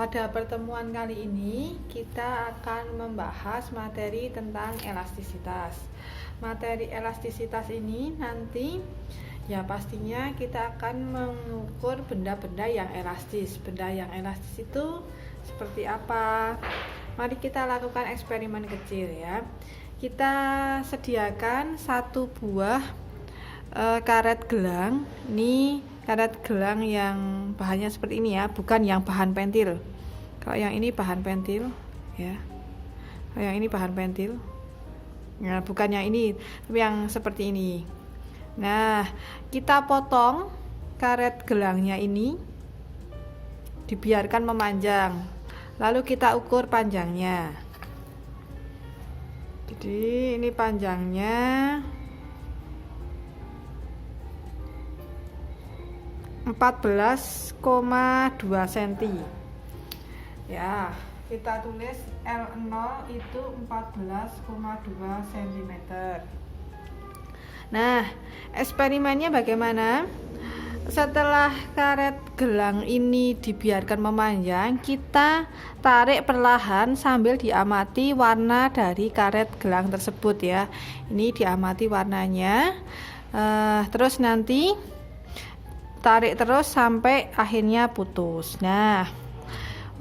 Pada pertemuan kali ini kita akan membahas materi tentang elastisitas. Materi elastisitas ini nanti ya pastinya kita akan mengukur benda-benda yang elastis. Benda yang elastis itu seperti apa? Mari kita lakukan eksperimen kecil ya. Kita sediakan satu buah karet gelang. Ini karet gelang yang bahannya seperti ini ya, bukan yang bahan pentil. Kalau yang ini bahan pentil ya. Kalau yang ini bahan pentil. Nah, bukan yang ini, tapi yang seperti ini. Nah, kita potong karet gelangnya ini, dibiarkan memanjang. Lalu kita ukur panjangnya. Jadi ini panjangnya 14,2 cm. Ya, kita tulis L0 itu 14,2 cm. Nah, eksperimennya bagaimana? Setelah karet gelang ini dibiarkan memanjang, kita tarik perlahan sambil diamati warna dari karet gelang tersebut ya. Ini diamati warnanya. Terus nanti tarik terus sampai akhirnya putus. Nah,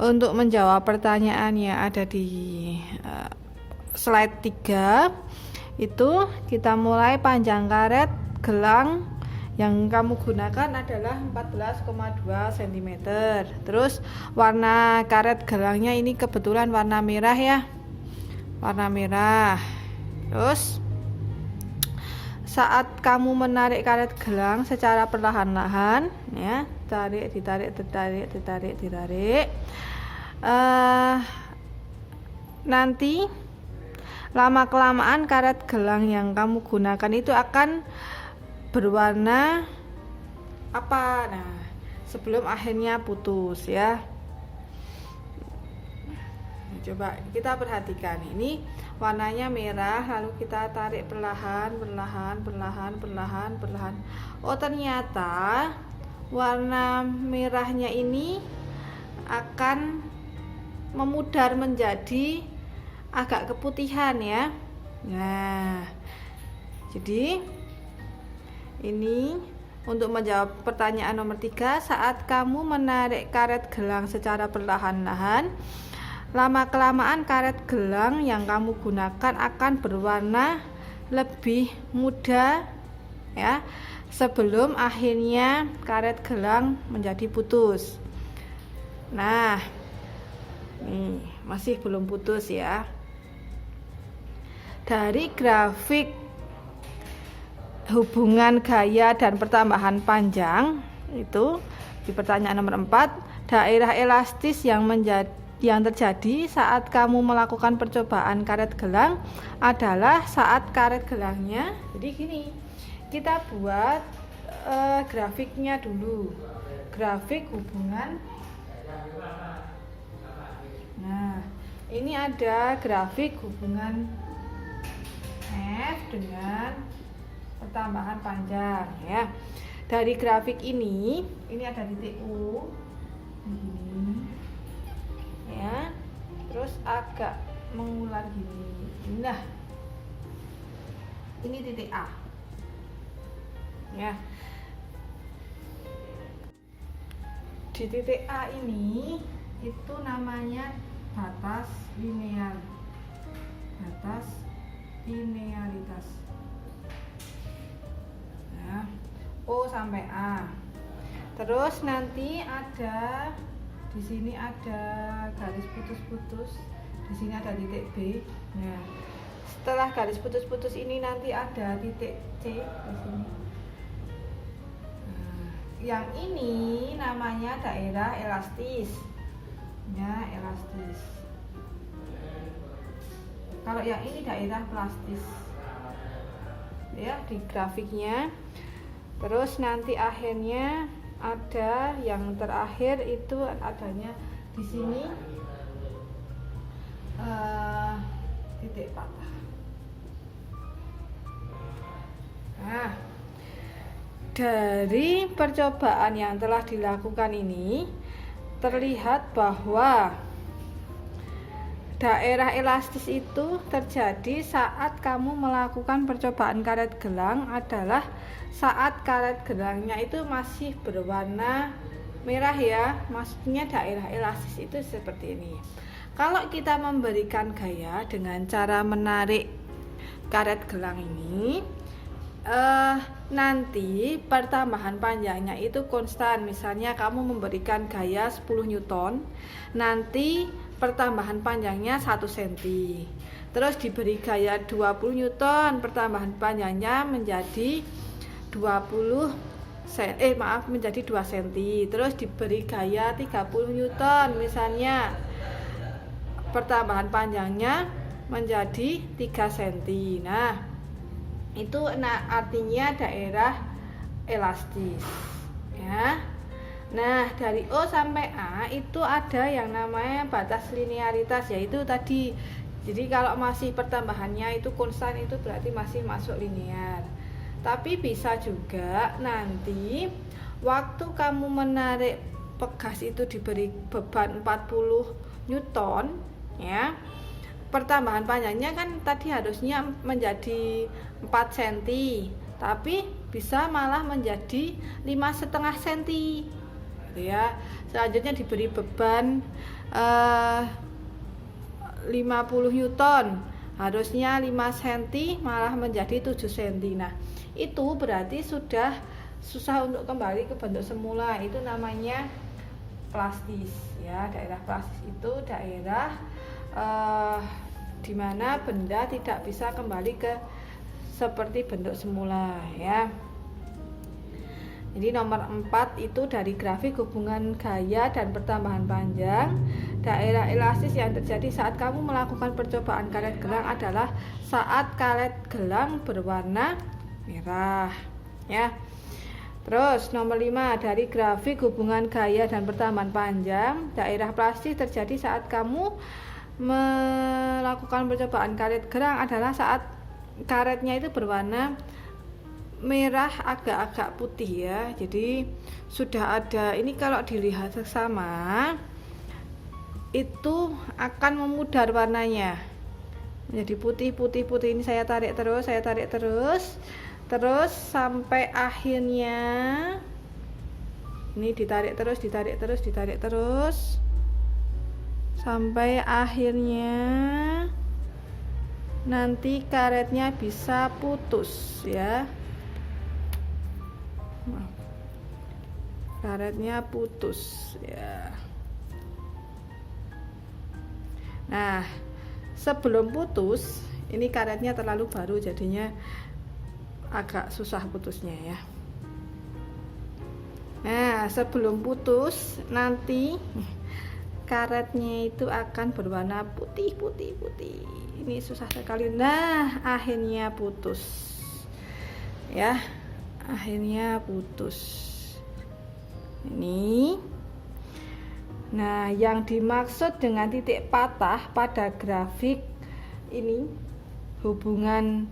untuk menjawab pertanyaan yang ada di slide 3 itu, kita mulai panjang karet gelang yang kamu gunakan adalah 14,2 cm. Terus warna karet gelangnya ini kebetulan warna merah ya, warna merah. Terus saat kamu menarik karet gelang secara perlahan-lahan ya, ditarik, nanti lama-kelamaan karet gelang yang kamu gunakan itu akan berwarna apa? Nah, sebelum akhirnya putus ya. Coba kita perhatikan, ini warnanya merah, lalu kita tarik perlahan. Oh, ternyata warna merahnya ini akan memudar menjadi agak keputihan ya. Nah, jadi ini untuk menjawab pertanyaan nomor 3, saat kamu menarik karet gelang secara perlahan-lahan, lama-kelamaan karet gelang yang kamu gunakan akan berwarna lebih muda ya, sebelum akhirnya karet gelang menjadi putus. Nah, nih masih belum putus ya. Dari grafik hubungan gaya dan pertambahan panjang itu di pertanyaan nomor 4, daerah elastis yang terjadi saat kamu melakukan percobaan karet gelang adalah saat karet gelangnya. Jadi gini, kita buat grafiknya dulu, grafik hubungan. Nah, ini ada grafik hubungan F dengan pertambahan panjang ya. Dari grafik ini ada titik U begini ya, terus agak mengular gini. Nah, ini titik A ya. Di titik A ini itu namanya batas linear, batas linearitas ya, O sampai A. Terus nanti ada di sini ada garis putus-putus, di sini ada titik B. Nah, setelah garis putus-putus ini nanti ada titik C di sini. Nah, yang ini namanya daerah elastis ya, elastis. Kalau yang ini daerah plastis ya di grafiknya. Terus nanti akhirnya ada yang terakhir itu adanya di sini titik patah. Nah, dari percobaan yang telah dilakukan ini, terlihat bahwa daerah elastis itu terjadi saat kamu melakukan percobaan karet gelang adalah saat karet gelangnya itu masih berwarna merah ya, maksudnya daerah elastis itu seperti ini. Kalau kita memberikan gaya dengan cara menarik karet gelang ini, nanti pertambahan panjangnya itu konstan. Misalnya kamu memberikan gaya 10 Newton, nanti pertambahan panjangnya 1 cm. Terus diberi gaya 20 Newton, pertambahan panjangnya menjadi 2 cm. Terus diberi gaya 30 Newton, misalnya pertambahan panjangnya menjadi 3 cm. Nah, itu artinya daerah elastis ya. Nah, dari O sampai A itu ada yang namanya batas linearitas, yaitu tadi. Jadi kalau masih pertambahannya itu konstan, itu berarti masih masuk linear. Tapi bisa juga nanti waktu kamu menarik pegas itu diberi beban 40 Newton ya, pertambahan panjangnya kan tadi harusnya menjadi 4 cm, tapi bisa malah menjadi 5,5 cm gitu ya. Selanjutnya diberi beban 50 Newton, harusnya 5 cm malah menjadi 7 cm. Nah, itu berarti sudah susah untuk kembali ke bentuk semula. Itu namanya plastis ya. Daerah plastis itu daerah di mana benda tidak bisa kembali ke seperti bentuk semula ya. Jadi nomor 4 itu dari grafik hubungan gaya dan pertambahan panjang. Daerah elastis yang terjadi saat kamu melakukan percobaan karet gelang adalah saat karet gelang berwarna merah ya. Terus nomor 5 dari grafik hubungan gaya dan pertambahan panjang. Daerah plastis terjadi saat kamu melakukan percobaan karet gelang adalah saat karetnya itu berwarna merah agak-agak putih ya. Jadi sudah ada ini, kalau dilihat seksama itu akan memudar warnanya menjadi putih. Ini saya tarik terus sampai akhirnya ini ditarik terus sampai akhirnya nanti karetnya bisa putus ya. Karetnya putus ya. Nah, sebelum putus ini karetnya terlalu baru, jadinya agak susah putusnya ya. Nah, sebelum putus nanti karetnya itu akan berwarna putih. Ini susah sekali. Nah, akhirnya putus ya, akhirnya putus ini. Nah, yang dimaksud dengan titik patah pada grafik ini hubungan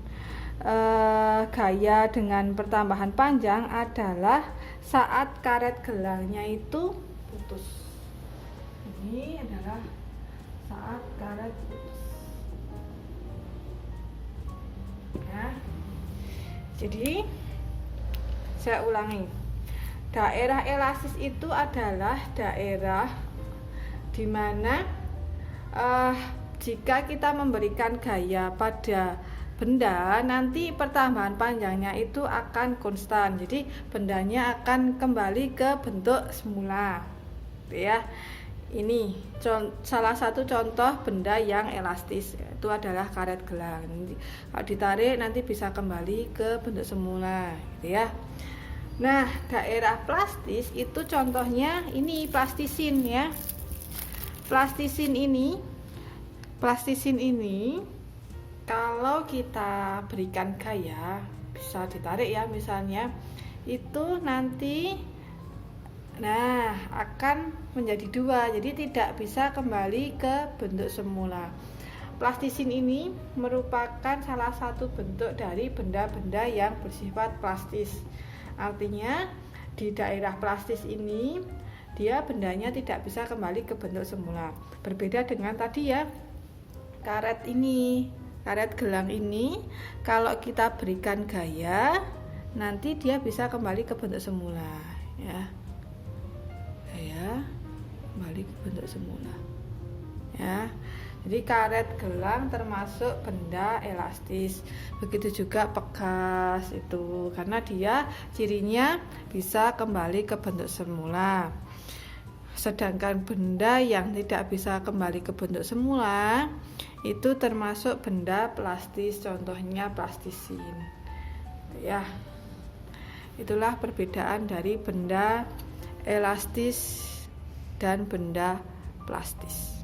gaya dengan pertambahan panjang adalah saat karet gelangnya itu putus. Ini adalah saat karet putus ya. Jadi saya ulangi, daerah elastis itu adalah daerah di mana jika kita memberikan gaya pada benda, nanti pertambahan panjangnya itu akan konstan. Jadi bendanya akan kembali ke bentuk semula ya. Ini salah satu contoh benda yang elastis, itu adalah karet gelang. Kalau ditarik nanti bisa kembali ke bentuk semula gitu ya. Nah, daerah plastis itu contohnya ini plastisin ya. Plastisin ini kalau kita berikan gaya bisa ditarik ya, misalnya itu nanti akan menjadi 2, jadi tidak bisa kembali ke bentuk semula. Plastisin ini merupakan salah satu bentuk dari benda-benda yang bersifat plastis. Artinya di daerah plastis ini dia bendanya tidak bisa kembali ke bentuk semula. Berbeda dengan tadi ya, karet ini, karet gelang ini, kalau kita berikan gaya, nanti dia bisa kembali ke bentuk semula, ya. Gaya kembali ke bentuk semula, ya. Jadi karet gelang termasuk benda elastis. Begitu juga pegas itu, karena dia cirinya bisa kembali ke bentuk semula. Sedangkan benda yang tidak bisa kembali ke bentuk semula itu termasuk benda plastis, contohnya plastisin. Ya. Itulah perbedaan dari benda elastis dan benda plastis.